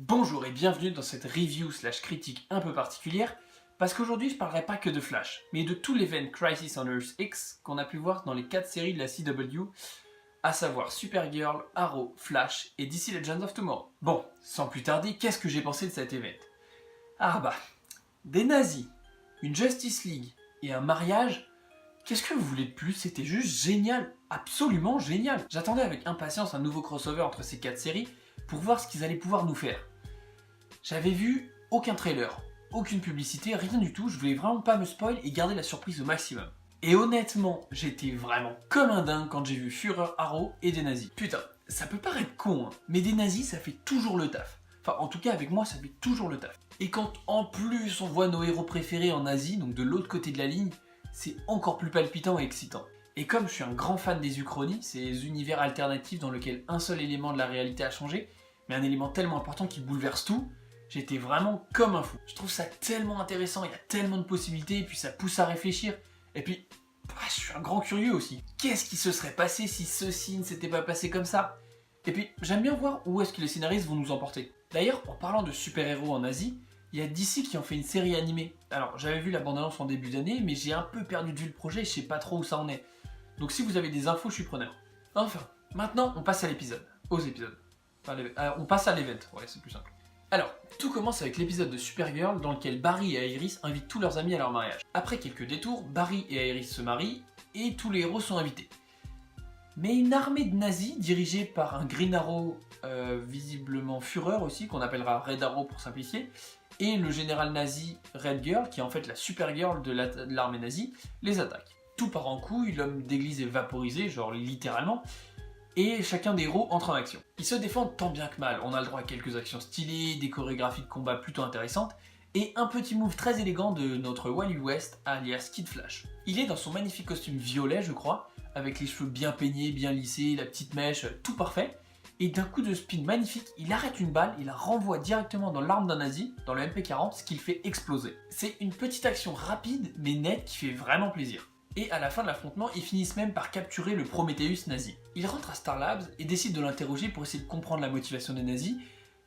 Bonjour et bienvenue dans cette review slash critique un peu particulière, parce qu'aujourd'hui je parlerai pas que de Flash, mais de tout l'event Crisis on Earth X qu'on a pu voir dans les 4 séries de la CW, à savoir Supergirl, Arrow, Flash et DC Legends of Tomorrow. Bon, sans plus tarder, qu'est-ce que j'ai pensé de cet event? Ah bah, des nazis, une Justice League et un mariage, qu'est-ce que vous voulez de plus? C'était juste génial, absolument génial. J'attendais avec impatience un nouveau crossover entre ces 4 séries pour voir ce qu'ils allaient pouvoir nous faire. J'avais vu aucun trailer, aucune publicité, rien du tout, je voulais vraiment pas me spoil et garder la surprise au maximum. Et honnêtement, j'étais vraiment comme un dingue quand j'ai vu Führer, Arrow et des nazis. Putain, ça peut paraître con, hein, mais des nazis ça fait toujours le taf. Enfin, en tout cas avec moi ça fait toujours le taf. Et quand en plus on voit nos héros préférés en Asie, donc de l'autre côté de la ligne, c'est encore plus palpitant et excitant. Et comme je suis un grand fan des uchronies, ces univers alternatifs dans lesquels un seul élément de la réalité a changé, mais un élément tellement important qui bouleverse tout, j'étais vraiment comme un fou. Je trouve ça tellement intéressant, il y a tellement de possibilités, et puis ça pousse à réfléchir. Et puis, je suis un grand curieux aussi. Qu'est-ce qui se serait passé si ceci ne s'était pas passé comme ça? Et puis, j'aime bien voir où est-ce que les scénaristes vont nous emporter. D'ailleurs, en parlant de super-héros en Asie, il y a DC qui en fait une série animée. Alors, j'avais vu la bande-annonce en début d'année, mais j'ai un peu perdu de vue le projet et je sais pas trop où ça en est. Donc si vous avez des infos, je suis preneur. Enfin, maintenant, on passe à l'épisode. Aux épisodes. Enfin, on passe à l'event, ouais, c'est plus simple. Alors, tout commence avec l'épisode de Supergirl dans lequel Barry et Iris invitent tous leurs amis à leur mariage. Après quelques détours, Barry et Iris se marient et tous les héros sont invités. Mais une armée de nazis dirigée par un Green Arrow, visiblement fureur aussi, qu'on appellera Red Arrow pour simplifier, et le général nazi Red Girl, qui est en fait la Supergirl de l'armée nazie, les attaque. Tout part en couille, l'homme d'église est vaporisé, genre littéralement, et chacun des héros entre en action. Ils se défendent tant bien que mal, on a le droit à quelques actions stylées, des chorégraphies de combat plutôt intéressantes, et un petit move très élégant de notre Wally West, alias Kid Flash. Il est dans son magnifique costume violet, je crois, avec les cheveux bien peignés, bien lissés, la petite mèche, tout parfait, et d'un coup de spin magnifique, il arrête une balle, il la renvoie directement dans l'arme d'un nazi, dans le MP40, ce qui le fait exploser. C'est une petite action rapide, mais nette, qui fait vraiment plaisir. Et à la fin de l'affrontement, ils finissent même par capturer le Prometheus nazi. Ils rentrent à Star Labs et décident de l'interroger pour essayer de comprendre la motivation des nazis,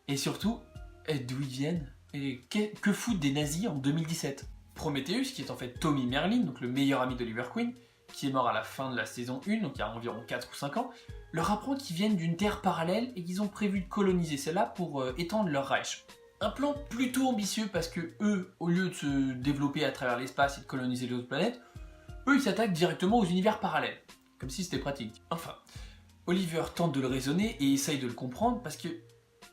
et surtout, d'où ils viennent, et que foutent des nazis en 2017. Prometheus, qui est en fait Tommy Merlin, donc le meilleur ami d'Oliver Queen, qui est mort à la fin de la saison 1, donc il y a environ 4 ou 5 ans, leur apprend qu'ils viennent d'une terre parallèle et qu'ils ont prévu de coloniser celle-là pour étendre leur Reich. Un plan plutôt ambitieux parce que eux, au lieu de se développer à travers l'espace et de coloniser les autres planètes, eux ils s'attaquent directement aux univers parallèles, comme si c'était pratique. Enfin, Oliver tente de le raisonner et essaye de le comprendre parce que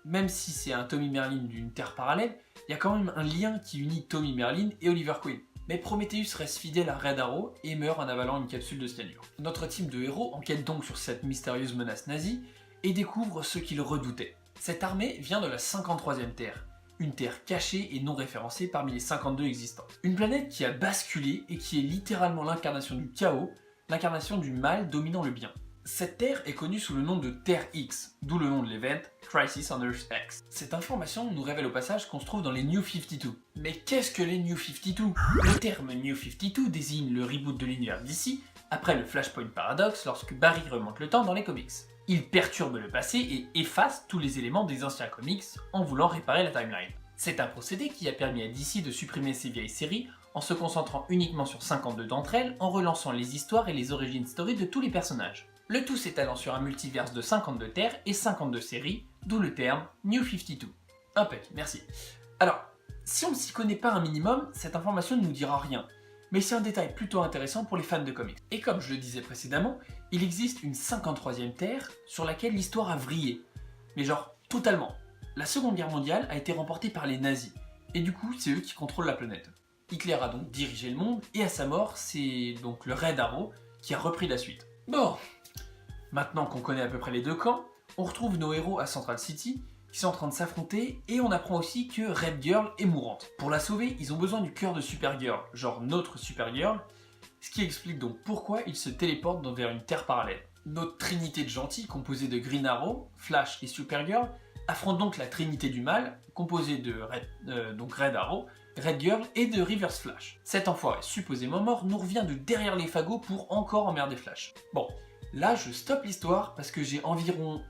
même si c'est un Tommy Merlin d'une terre parallèle, il y a quand même un lien qui unit Tommy Merlin et Oliver Queen. Mais Prometheus reste fidèle à Red Arrow et meurt en avalant une capsule de cyanure. Notre team de héros enquête donc sur cette mystérieuse menace nazie et découvre ce qu'ils redoutaient. Cette armée vient de la 53e Terre, une terre cachée et non référencée parmi les 52 existantes. Une planète qui a basculé et qui est littéralement l'incarnation du chaos, l'incarnation du mal dominant le bien. Cette terre est connue sous le nom de Terre X, d'où le nom de l'event Crisis on Earth X. Cette information nous révèle au passage qu'on se trouve dans les New 52. Mais qu'est-ce que les New 52? Le terme New 52 désigne le reboot de l'univers d'ici, après le Flashpoint Paradox lorsque Barry remonte le temps dans les comics. Il perturbe le passé et efface tous les éléments des anciens comics en voulant réparer la timeline. C'est un procédé qui a permis à DC de supprimer ses vieilles séries en se concentrant uniquement sur 52 d'entre elles en relançant les histoires et les origin stories de tous les personnages. Le tout s'étalant sur un multiverse de 52 terres et 52 séries, d'où le terme New 52. Impec, merci. Alors, si on ne s'y connaît pas un minimum, cette information ne nous dira rien, mais c'est un détail plutôt intéressant pour les fans de comics. Et comme je le disais précédemment, il existe une 53e terre sur laquelle l'histoire a vrillé. Mais genre, totalement. La Seconde Guerre mondiale a été remportée par les nazis, et du coup, c'est eux qui contrôlent la planète. Hitler a donc dirigé le monde, et à sa mort, c'est donc le Red Arrow qui a repris la suite. Bon, maintenant qu'on connaît à peu près les deux camps, on retrouve nos héros à Central City, qui sont en train de s'affronter, et on apprend aussi que Red Girl est mourante. Pour la sauver, ils ont besoin du cœur de Supergirl, genre notre Supergirl, ce qui explique donc pourquoi ils se téléportent vers une terre parallèle. Notre trinité de gentils, composée de Green Arrow, Flash et Supergirl, affronte donc la trinité du mal, composée de Red Arrow, Red Girl et de Reverse Flash. Cet enfoiré supposément mort nous revient de derrière les fagots pour encore emmerder Flash. Bon, là je stoppe l'histoire parce que j'ai environ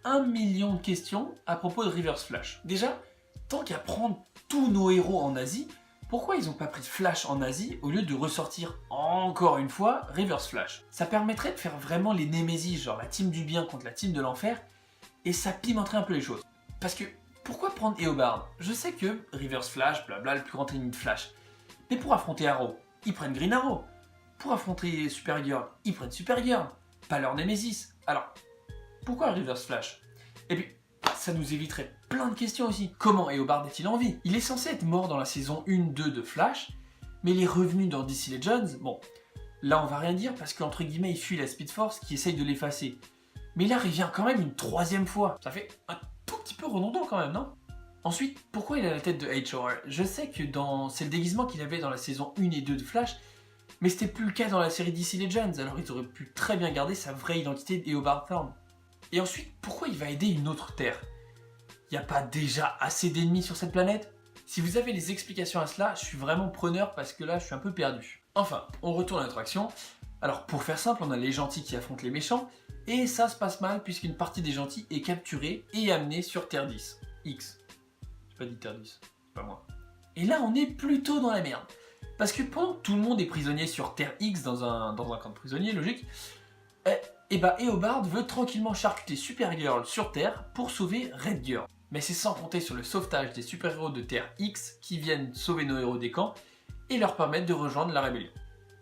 1 million de questions à propos de Reverse Flash. Déjà, tant qu'à prendre tous nos héros en Asie, pourquoi ils n'ont pas pris Flash en Asie au lieu de ressortir encore une fois Reverse Flash? Ça permettrait de faire vraiment les némésis, genre la team du bien contre la team de l'enfer, et ça pimenterait un peu les choses. Parce que, pourquoi prendre Eobard? Je sais que Reverse Flash, blabla, le plus grand ennemi de Flash. Mais pour affronter Arrow, ils prennent Green Arrow. Pour affronter Supergirl, ils prennent Supergirl. Pas leur Nemesis. Alors, pourquoi Reverse Flash? Et puis, ça nous éviterait plein de questions aussi. Comment Eobard est-il en vie? Il est censé être mort dans la saison 1-2 de Flash, mais il est revenu dans DC Legends. Bon, là on va rien dire parce qu'entre guillemets il fuit la Speed Force qui essaye de l'effacer. Mais là il revient quand même une 3e fois. Ça fait un tout petit peu redondant quand même, non? Ensuite, pourquoi il a la tête de HR? Je sais que c'est le déguisement qu'il avait dans la saison 1 et 2 de Flash, mais c'était plus le cas dans la série DC Legends, alors ils auraient pu très bien garder sa vraie identité d'Eobard Thawne. Et ensuite, pourquoi il va aider une autre Terre? Y a pas déjà assez d'ennemis sur cette planète? Si vous avez les explications à cela, je suis vraiment preneur parce que là je suis un peu perdu. Enfin, on retourne à notre action. Alors pour faire simple, on a les gentils qui affrontent les méchants, et ça se passe mal puisqu'une partie des gentils est capturée et amenée sur Terre 10. X. J'ai pas dit Terre 10, c'est pas moi. Et là on est plutôt dans la merde. Parce que pendant que tout le monde est prisonnier sur Terre X dans un camp de prisonniers, logique, Eobard veut tranquillement charcuter Supergirl sur Terre pour sauver Red Girl. Mais c'est sans compter sur le sauvetage des super-héros de Terre X qui viennent sauver nos héros des camps et leur permettre de rejoindre la rébellion.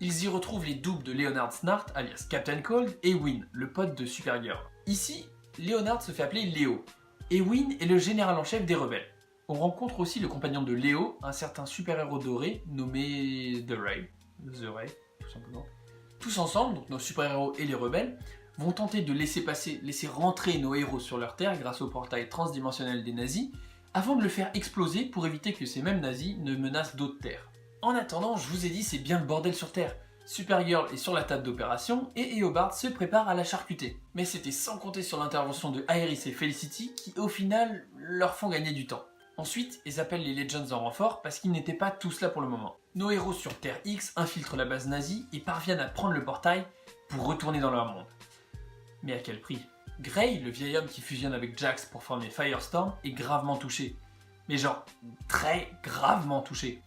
Ils y retrouvent les doubles de Leonard Snart, alias Captain Cold, et Winn, le pote de Supergirl. Ici, Leonard se fait appeler Léo, et Winn est le général en chef des rebelles. On rencontre aussi le compagnon de Léo, un certain super-héros doré nommé The Ray, tout simplement. Tous ensemble, donc nos super-héros et les rebelles, vont tenter de laisser rentrer nos héros sur leur terre grâce au portail transdimensionnel des nazis, avant de le faire exploser pour éviter que ces mêmes nazis ne menacent d'autres terres. En attendant, je vous ai dit, c'est bien le bordel sur Terre. Supergirl est sur la table d'opération et Eobard se prépare à la charcuter. Mais c'était sans compter sur l'intervention de Iris et Felicity qui, au final, leur font gagner du temps. Ensuite, ils appellent les Legends en renfort parce qu'ils n'étaient pas tous là pour le moment. Nos héros sur Terre X infiltrent la base nazie et parviennent à prendre le portail pour retourner dans leur monde. Mais à quel prix? Gray, le vieil homme qui fusionne avec Jax pour former Firestorm, est gravement touché. Mais genre, très gravement touché.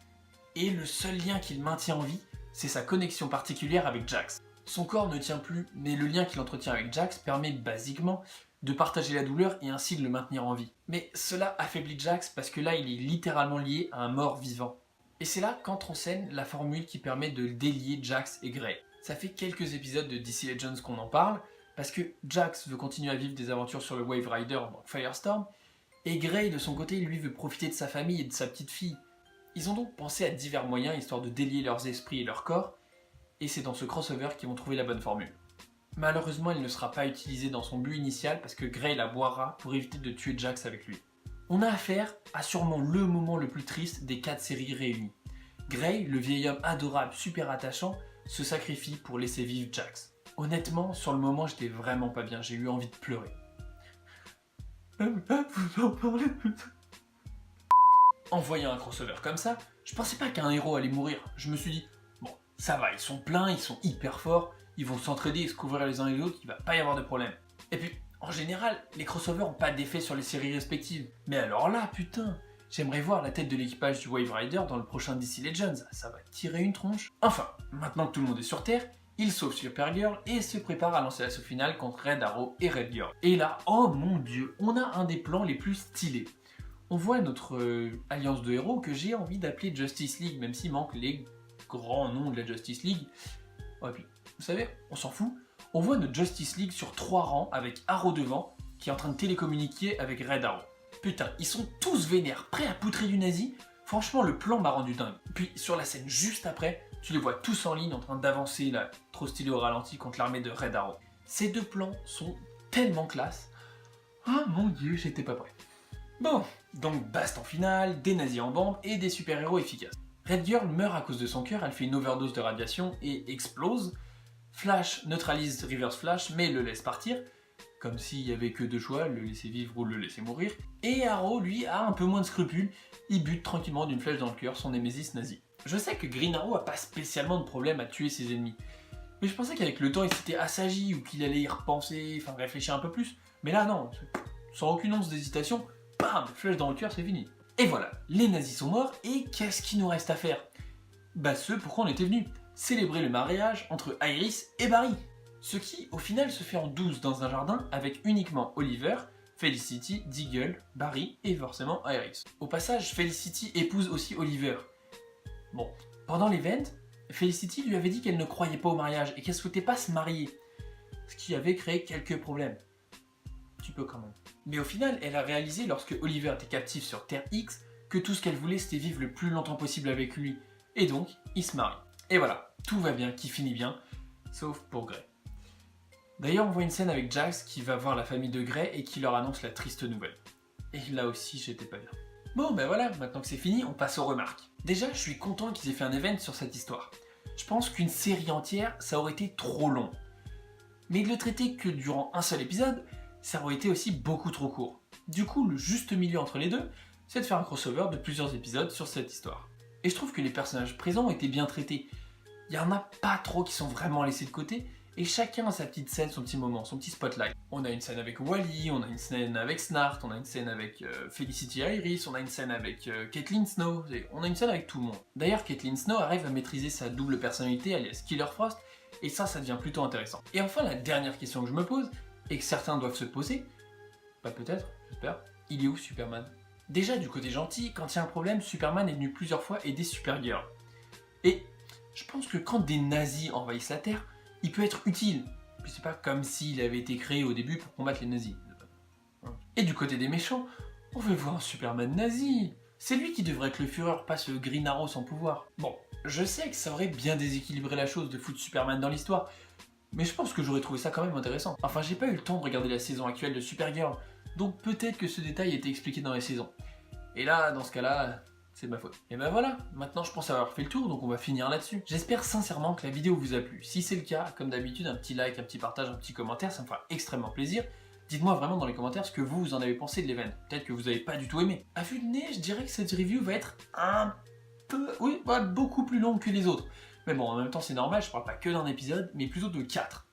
Et le seul lien qu'il maintient en vie, c'est sa connexion particulière avec Jax. Son corps ne tient plus, mais le lien qu'il entretient avec Jax permet basiquement de partager la douleur et ainsi de le maintenir en vie. Mais cela affaiblit Jax parce que là il est littéralement lié à un mort vivant. Et c'est là qu'entre en scène la formule qui permet de délier Jax et Gray. Ça fait quelques épisodes de DC Legends qu'on en parle, parce que Jax veut continuer à vivre des aventures sur le Wave Rider, donc Firestorm, et Gray de son côté lui veut profiter de sa famille et de sa petite fille. Ils ont donc pensé à divers moyens histoire de délier leurs esprits et leurs corps, et c'est dans ce crossover qu'ils vont trouver la bonne formule. Malheureusement, il ne sera pas utilisé dans son but initial parce que Gray la boira pour éviter de tuer Jax avec lui. On a affaire à sûrement le moment le plus triste des 4 séries réunies. Gray, le vieil homme adorable, super attachant, se sacrifie pour laisser vivre Jax. Honnêtement, sur le moment, j'étais vraiment pas bien, j'ai eu envie de pleurer. En voyant un crossover comme ça, je pensais pas qu'un héros allait mourir. Je me suis dit, bon, ça va, ils sont pleins, ils sont hyper forts, ils vont s'entraider et se couvrir les uns et les autres, il va pas y avoir de problème. Et puis, en général, les crossovers ont pas d'effet sur les séries respectives. Mais alors là, putain, j'aimerais voir la tête de l'équipage du Wave Rider dans le prochain DC Legends, ça va tirer une tronche. Enfin, maintenant que tout le monde est sur Terre, il sauve Supergirl et se prépare à lancer l'assaut final contre Red Arrow et Red Girl. Et là, oh mon dieu, on a un des plans les plus stylés. On voit notre alliance de héros que j'ai envie d'appeler Justice League, même s'il manque les grands noms de la Justice League. Ouais, puis, vous savez, on s'en fout. On voit notre Justice League sur 3 rangs avec Arrow devant, qui est en train de télécommuniquer avec Red Arrow. Putain, ils sont tous vénères, prêts à poutrer du nazi. Franchement, le plan m'a rendu dingue. Puis sur la scène juste après, tu les vois tous en ligne en train d'avancer là, trop stylé au ralenti contre l'armée de Red Arrow. Ces deux plans sont tellement classe. Ah mon dieu, j'étais pas prêt. Bon, donc baston final, des nazis en bande et des super-héros efficaces. Red Girl meurt à cause de son cœur, elle fait une overdose de radiation et explose. Flash neutralise Reverse Flash mais le laisse partir, comme s'il n'y avait que deux choix, le laisser vivre ou le laisser mourir. Et Arrow, lui, a un peu moins de scrupules, il bute tranquillement d'une flèche dans le cœur son némésis nazi. Je sais que Green Arrow a pas spécialement de problème à tuer ses ennemis, mais je pensais qu'avec le temps il s'était assagi ou qu'il allait y repenser, enfin réfléchir un peu plus. Mais là, non, sans aucune once d'hésitation, bam, flèche dans le cœur, c'est fini. Et voilà, les nazis sont morts, et qu'est-ce qu'il nous reste à faire? Bah ce pourquoi on était venu, célébrer le mariage entre Iris et Barry. Ce qui, au final, se fait en 12 dans un jardin avec uniquement Oliver, Felicity, Diggle, Barry et forcément Iris. Au passage, Felicity épouse aussi Oliver. Bon, pendant l'event, Felicity lui avait dit qu'elle ne croyait pas au mariage et qu'elle souhaitait pas se marier, ce qui avait créé quelques problèmes. Un petit peu quand même. Mais au final, elle a réalisé lorsque Oliver était captif sur Terre X que tout ce qu'elle voulait c'était vivre le plus longtemps possible avec lui. Et donc, ils se marient. Et voilà, tout va bien, qui finit bien, sauf pour Grey. D'ailleurs, on voit une scène avec Jax qui va voir la famille de Grey et qui leur annonce la triste nouvelle. Et là aussi, j'étais pas bien. Bon, ben voilà, maintenant que c'est fini, on passe aux remarques. Déjà, je suis content qu'ils aient fait un event sur cette histoire. Je pense qu'une série entière, ça aurait été trop long. Mais de le traiter que durant un seul épisode, ça aurait été aussi beaucoup trop court. Du coup, le juste milieu entre les deux, c'est de faire un crossover de plusieurs épisodes sur cette histoire. Et je trouve que les personnages présents ont été bien traités. Il y en a pas trop qui sont vraiment laissés de côté, et chacun a sa petite scène, son petit moment, son petit spotlight. On a une scène avec Wally, on a une scène avec Snart, on a une scène avec Felicity Iris, on a une scène avec Caitlin Snow, on a une scène avec tout le monde. D'ailleurs, Caitlin Snow arrive à maîtriser sa double personnalité, alias Killer Frost, et ça devient plutôt intéressant. Et enfin, la dernière question que je me pose, et que certains doivent se poser, pas peut-être, j'espère, il est où Superman? Déjà, du côté gentil, quand il y a un problème, Superman est venu plusieurs fois aider Supergirl. Et je pense que quand des nazis envahissent la Terre, il peut être utile. Puis c'est pas comme s'il avait été créé au début pour combattre les nazis. Et du côté des méchants, on veut voir un Superman nazi. C'est lui qui devrait être le Führer, pas ce Green Arrow sans pouvoir. Bon, je sais que ça aurait bien déséquilibré la chose de foutre Superman dans l'histoire, mais je pense que j'aurais trouvé ça quand même intéressant. Enfin, j'ai pas eu le temps de regarder la saison actuelle de Supergirl, donc peut-être que ce détail était expliqué dans les saisons. Et là, dans ce cas-là, c'est ma faute. Et ben voilà, maintenant je pense avoir fait le tour, donc on va finir là-dessus. J'espère sincèrement que la vidéo vous a plu. Si c'est le cas, comme d'habitude, un petit like, un petit partage, un petit commentaire, ça me fera extrêmement plaisir. Dites-moi vraiment dans les commentaires ce que vous en avez pensé de l'event. Peut-être que vous n'avez pas du tout aimé. À vue de nez, je dirais que cette review va être un peu... oui, beaucoup plus longue que les autres. Mais bon, en même temps c'est normal, je parle pas que d'un épisode, mais plutôt de 4.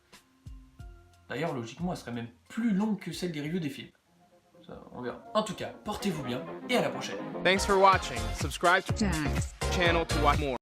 D'ailleurs, logiquement, elle serait même plus longue que celle des reviews des films. Ça, on verra. En tout cas, portez-vous bien et à la prochaine. Thanks for watching. Subscribe to the channel to watch more.